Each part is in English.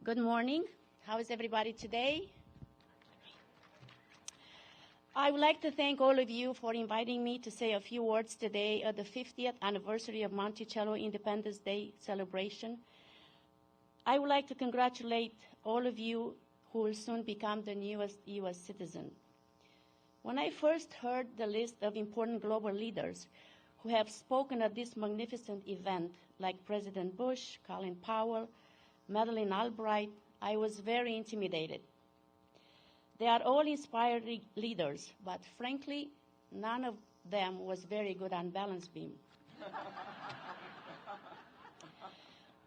Good morning. How is everybody today? I would like to thank all of you for inviting me to say a few words today at the 50th anniversary of Monticello Independence Day celebration. I would like to congratulate all of you who will soon become the newest U.S. citizen. When I first heard the list of important global leaders who have spoken at this magnificent event, like President Bush, Colin Powell, Madeleine Albright, I was very intimidated. They are all inspired leaders, but frankly, none of them was very good on balance beam.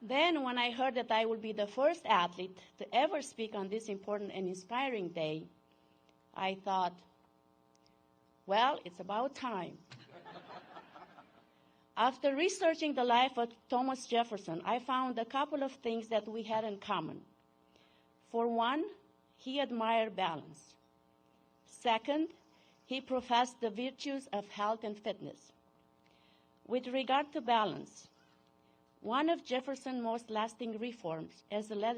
Then when I heard that I would be the first athlete to ever speak on this important and inspiring day, I thought, well, it's about time. After researching the life of Thomas Jefferson, I found a couple of things that we had in common. For one, he admired balance. Second, he professed the virtues of health and fitness. With regard to balance, one of Jefferson's most lasting reforms as a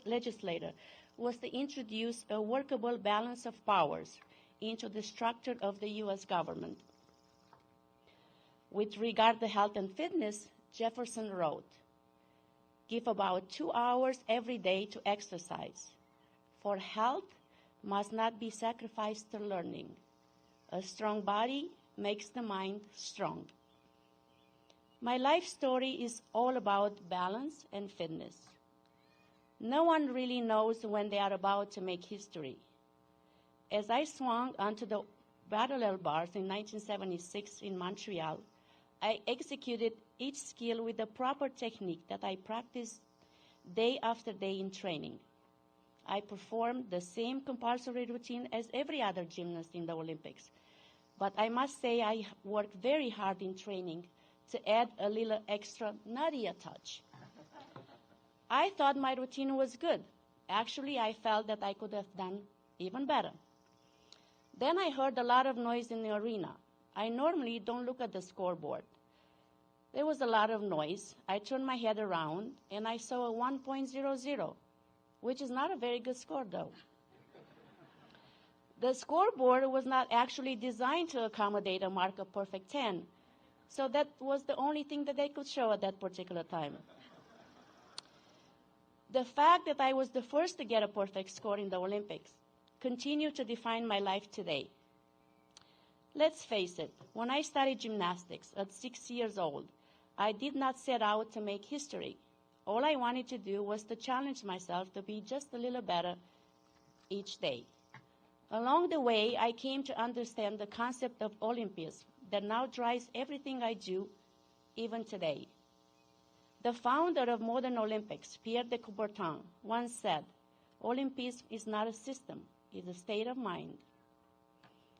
legislator was to introduce a workable balance of powers into the structure of the U.S. government. With regard to health and fitness, Jefferson wrote, "Give about 2 hours every day to exercise, for health must not be sacrificed to learning. A strong body makes the mind strong." My life story is all about balance and fitness. No one really knows when they are about to make history. As I swung onto the parallel bars in 1976 in Montreal, I executed each skill with the proper technique that I practiced day after day in training. I performed the same compulsory routine as every other gymnast in the Olympics, but I must say I worked very hard in training to add a little extra Nadia touch. I thought my routine was good. Actually, I felt that I could have done even better. Then I heard a lot of noise in the arena. I normally don't look at the scoreboard. There was a lot of noise. I turned my head around, and I saw a 1.00, which is not a very good score, though. The scoreboard was not actually designed to accommodate a mark of perfect 10, so that was the only thing that they could show at that particular time. The fact that I was the first to get a perfect score in the Olympics continued to define my life today. Let's face it, when I studied gymnastics at 6 years old, I did not set out to make history. All I wanted to do was to challenge myself to be just a little better each day. Along the way, I came to understand the concept of Olympias that now drives everything I do, even today. The founder of modern Olympics, Pierre de Coubertin, once said, "Olympism is not a system, it's a state of mind."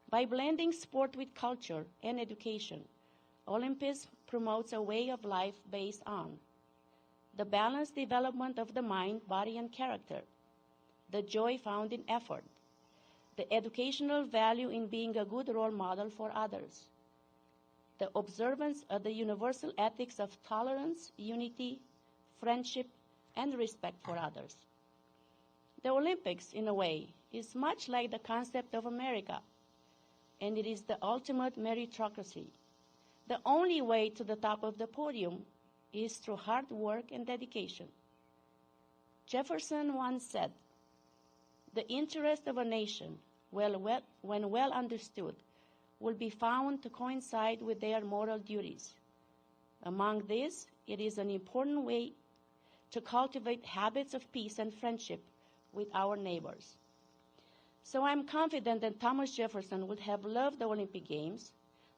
By blending sport with culture and education, Olympism promotes a way of life based on the balanced development of the mind, body, and character, the joy found in effort, the educational value in being a good role model for others, the observance of the universal ethics of tolerance, unity, friendship, and respect for others. The Olympics, in a way, is much like the concept of America, and it is the ultimate meritocracy. The only way to the top of the podium is through hard work and dedication. Jefferson once said, "The interest of a nation, when well understood, will be found to coincide with their moral duties. Among these, it is an important way to cultivate habits of peace and friendship with our neighbors." So I'm confident that Thomas Jefferson would have loved the Olympic Games,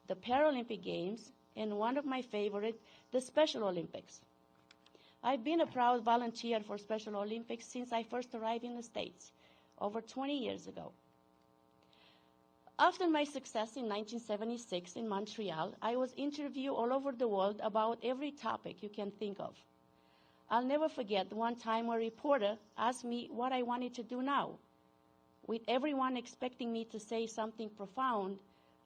the Paralympic Games, and one of my favorite, the Special Olympics. I've been a proud volunteer for Special Olympics since I first arrived in the States, over 20 years ago. After my success in 1976 in Montreal, I was interviewed all over the world about every topic you can think of. I'll never forget one time a reporter asked me what I wanted to do now. With everyone expecting me to say something profound,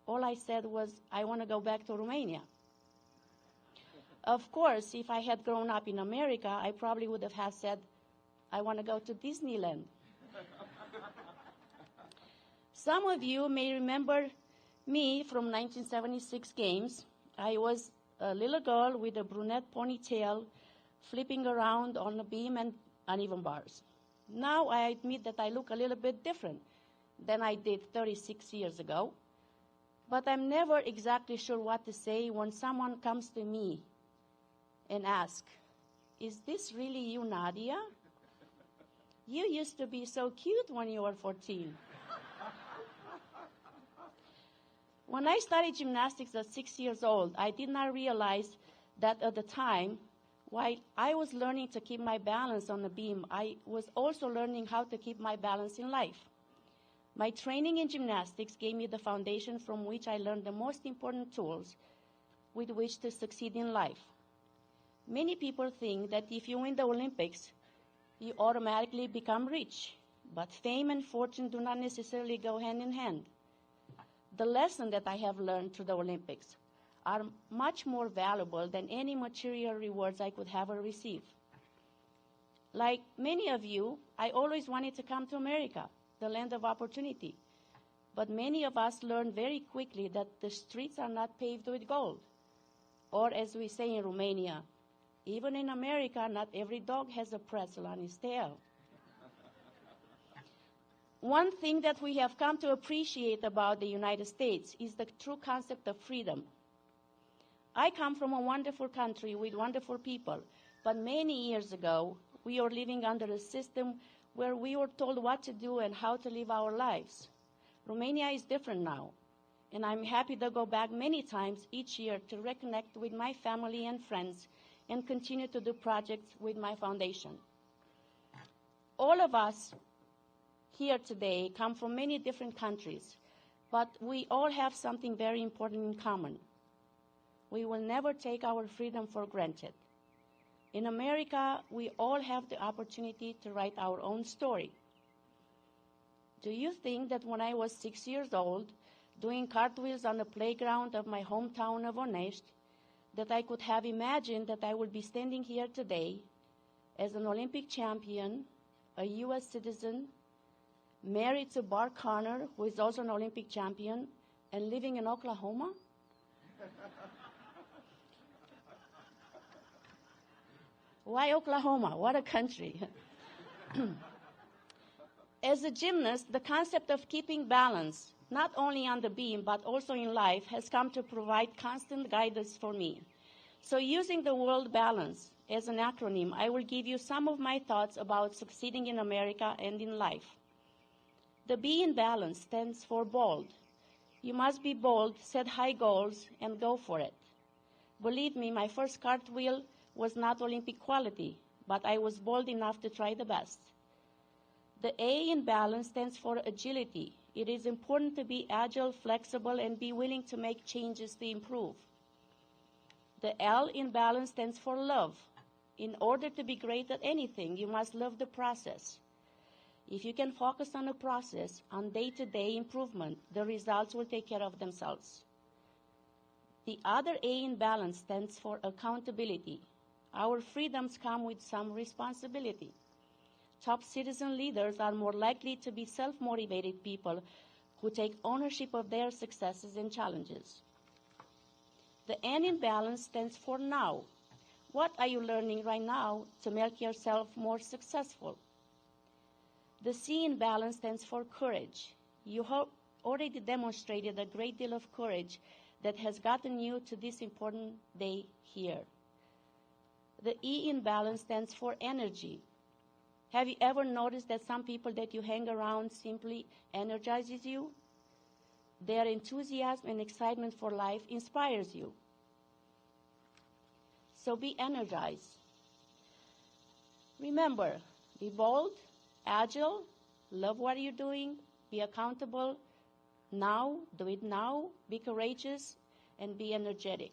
all I said was, "I want to go back to Romania." Of course, if I had grown up in America, I probably would have said, I want to go to Disneyland. Some of you may remember me from 1976 games. I was a little girl with a brunette ponytail flipping around on a beam and uneven bars. Now I admit that I look a little bit different than I did 36 years ago, but I'm never exactly sure what to say when someone comes to me and asks, "Is this really you, Nadia? You used to be so cute when you were 14. When I started gymnastics at 6 years old, I did not realize that at the time, while I was learning to keep my balance on the beam, I was also learning how to keep my balance in life. My training in gymnastics gave me the foundation from which I learned the most important tools with which to succeed in life. Many people think that if you win the Olympics, you automatically become rich, but fame and fortune do not necessarily go hand in hand. The lesson that I have learned through the Olympics are much more valuable than any material rewards I could ever receive. Like many of you, I always wanted to come to America, the land of opportunity. But many of us learned very quickly that the streets are not paved with gold. Or as we say in Romania, even in America, not every dog has a pretzel on his tail. One thing that we have come to appreciate about the United States is the true concept of freedom. I come from a wonderful country with wonderful people, but many years ago, we were living under a system where we were told what to do and how to live our lives. Romania is different now, and I'm happy to go back many times each year to reconnect with my family and friends and continue to do projects with my foundation. All of us here today come from many different countries, but we all have something very important in common. We will never take our freedom for granted. In America, we all have the opportunity to write our own story. Do you think that when I was 6 years old, doing cartwheels on the playground of my hometown of Onești, that I could have imagined that I would be standing here today as an Olympic champion, a U.S. citizen, married to Bart Connor, who is also an Olympic champion, and living in Oklahoma? Why Oklahoma? What a country. As a gymnast, the concept of keeping balance, not only on the beam but also in life, has come to provide constant guidance for me. So using the word balance as an acronym, I will give you some of my thoughts about succeeding in America and in life. The B in balance stands for bold. You must be bold, set high goals, and go for it. Believe me, my first cartwheel was not Olympic quality, but I was bold enough to try the best. The A in balance stands for agility. It is important to be agile, flexible, and be willing to make changes to improve. The L in balance stands for love. In order to be great at anything, you must love the process. If you can focus on the process, on day-to-day improvement, the results will take care of themselves. The other A in balance stands for accountability. Our freedoms come with some responsibility. Top citizen leaders are more likely to be self-motivated people who take ownership of their successes and challenges. The N in balance stands for now. What are you learning right now to make yourself more successful? The C in balance stands for courage. You have already demonstrated a great deal of courage that has gotten you to this important day here. The E in balance stands for energy. Have you ever noticed that some people that you hang around simply energizes you? Their enthusiasm and excitement for life inspires you. So be energized. Remember, be bold, agile, love what you're doing, be accountable now, do it now, be courageous, and be energetic.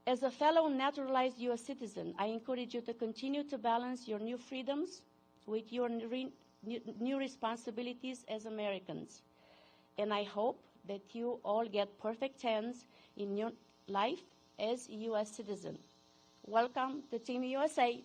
As a fellow naturalized U.S. citizen, I encourage you to continue to balance your new freedoms with your new responsibilities as Americans. And I hope that you all get perfect 10s in your life as a U.S. citizen. Welcome to Team USA.